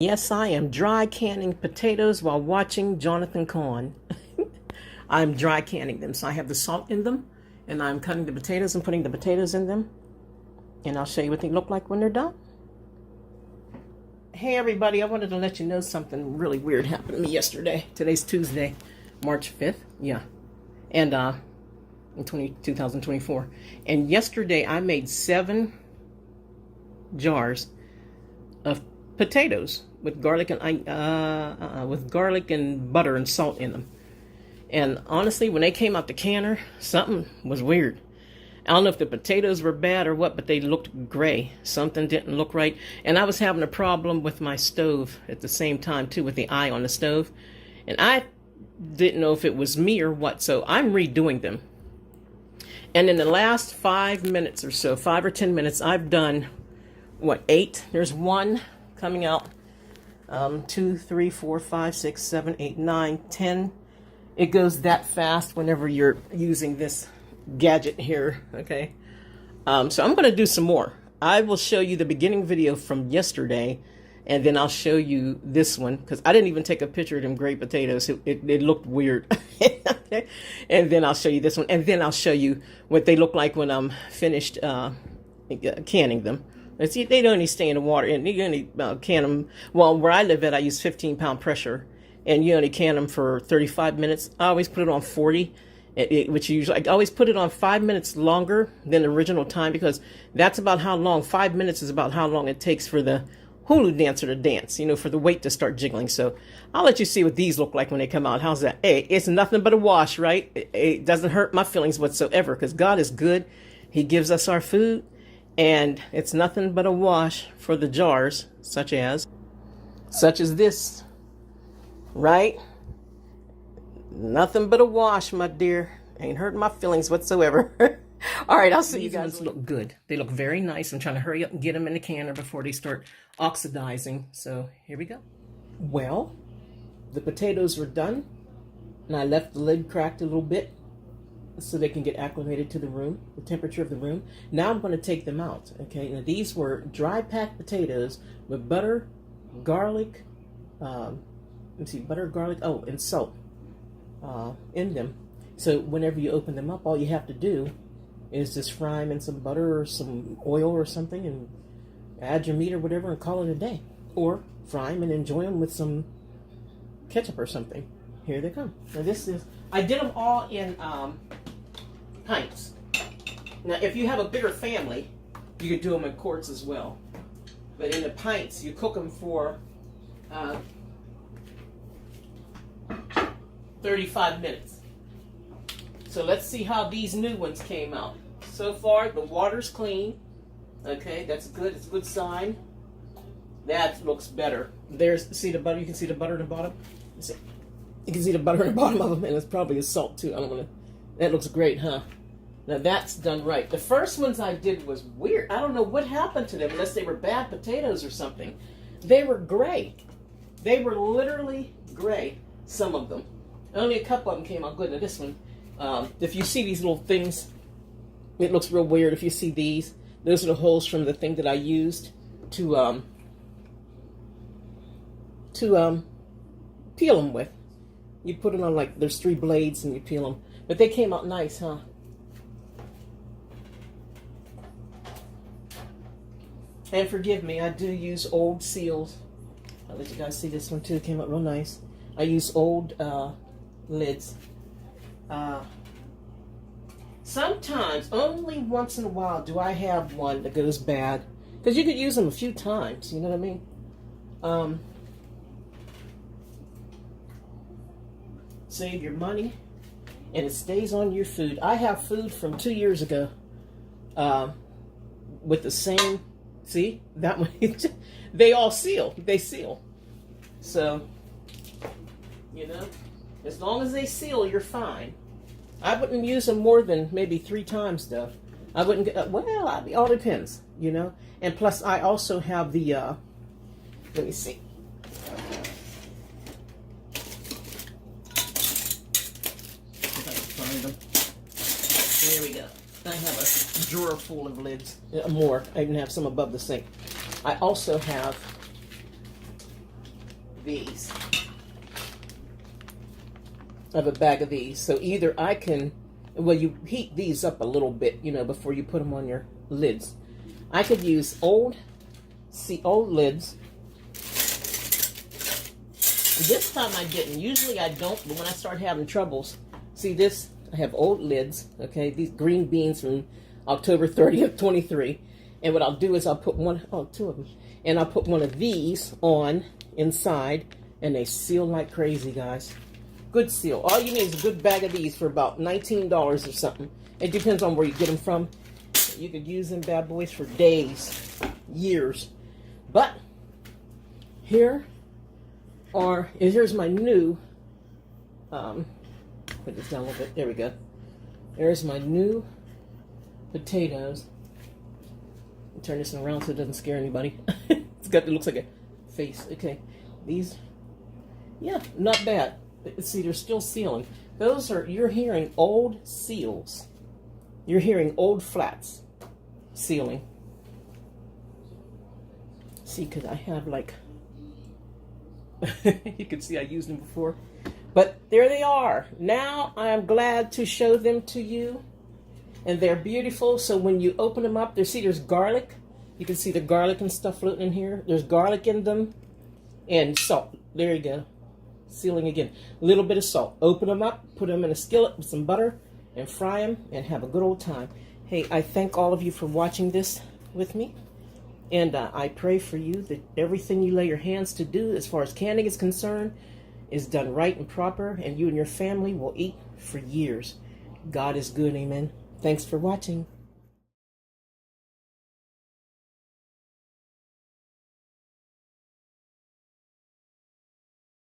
Yes, I am dry canning potatoes while watching Jonathan Cohen. I'm dry canning them. So I have the salt in them, and I'm cutting the potatoes and putting the potatoes in them. And I'll show you what they look like when they're done. Hey everybody, I wanted to let you know something really weird happened to me yesterday. Today's Tuesday, March 5th. Yeah. And in 2024. And yesterday I made 7 jars of potatoes with garlic and butter and salt in them. And honestly, when they came out the canner, something was weird. I don't know if the potatoes were bad or what, but they looked gray. Something didn't look right. And I was having a problem with my stove at the same time too, with the eye on the stove. And I didn't know if it was me or what, so I'm redoing them. And in the last 5 minutes or so, 5 or 10 minutes, I've done, what, 8? There's 1 coming out. 2, 3, 4, 5, 6, 7, 8, 9, 10. It goes that fast whenever you're using this gadget here, okay? So I'm going to do some more. I will show you the beginning video from yesterday, and then I'll show you this one, because I didn't even take a picture of them gray potatoes. It looked weird. Okay? And then I'll show you this one, and then I'll show you what they look like when I'm finished canning them. See, they don't only stay in the water, and you only can them. Well, where I live at, I use 15-pound pressure, and you only can them for 35 minutes. I always put it on 40, which usually I always put it on 5 minutes longer than the original time, because that's about how long. 5 minutes is about how long it takes for the hula dancer to dance, you know, for the weight to start jiggling. So I'll let you see what these look like when they come out. How's that? Hey, it's nothing but a wash, right? It doesn't hurt my feelings whatsoever, because God is good. He gives us our food. And it's nothing but a wash for the jars, such as this, right? Nothing but a wash, my dear. Ain't hurting my feelings whatsoever. All right, I'll see you guys. These ones look good. They look very nice. I'm trying to hurry up and get them in the canner before they start oxidizing. So here we go. Well, the potatoes were done, and I left the lid cracked a little bit, so they can get acclimated to the room, the temperature of the room. Now I'm going to take them out, okay? Now these were dry packed potatoes with butter, garlic, butter, garlic, and salt in them. So whenever you open them up, all you have to do is just fry them in some butter or some oil or something, and add your meat or whatever and call it a day. Or fry them and enjoy them with some ketchup or something. Here they come. Now I did them all in pints. Now, if you have a bigger family, you could do them in quarts as well. But in the pints, you cook them for 35 minutes. So let's see how these new ones came out. So far, the water's clean. Okay, that's good. It's a good sign. That looks better. See the butter? You can see the butter at the bottom? You can see the butter at the bottom of them, and it's probably a salt too. That looks great, huh? Now that's done right. The first ones I did was weird. I don't know what happened to them, unless they were bad potatoes or something. They were gray. They were literally gray, some of them. Only a couple of them came out good. Now this one, if you see these little things, it looks real weird. If you see these, those are the holes from the thing that I used to peel them with. You put it on, like, there's 3 blades and you peel them. But they came out nice, huh? And forgive me, I do use old seals. I'll let you guys see this one too. It came out real nice. I use old lids. Sometimes, only once in a while, do I have one that goes bad. Because you could use them a few times, you know what I mean? Save your money, and it stays on your food. I have food from 2 years ago with the same, see, that one, they all seal. They seal. So, you know, as long as they seal, you're fine. I wouldn't use them more than maybe 3 times, though. I wouldn't get, well, it all depends, you know. And plus, I also have the, let me see. There we go. I have a drawer full of lids. More. I even have some above the sink. I also have these. I have a bag of these. So either I can, well, you heat these up a little bit, you know, before you put them on your lids. I could use old lids. This time I didn't. Usually I don't, but when I start having troubles, see this, I have old lids, okay, these green beans from October 30th, 23. And what I'll do is I'll put two of them, and I'll put one of these on inside, and they seal like crazy, guys. Good seal. All you need is a good bag of these for about $19 or something. It depends on where you get them from. You could use them bad boys for days, years. But here's my new, put this down a little bit. There we go. There's my new potatoes. I'll turn this around so it doesn't scare anybody. It looks like a face. Okay, these, yeah, not bad. See, they're still sealing. Those are, you're hearing old seals. You're hearing old flats sealing. See, because I have like, you can see I used them before. But there they are. Now I am glad to show them to you. And they're beautiful. So when you open them up, there's garlic. You can see the garlic and stuff floating in here. There's garlic in them. And salt. There you go. Sealing again. A little bit of salt. Open them up. Put them in a skillet with some butter. And fry them. And have a good old time. Hey, I thank all of you for watching this with me. And I pray for you that everything you lay your hands to do as far as canning is concerned is done right and proper. And you and your family will eat for years. God is good. Amen. Thanks for watching.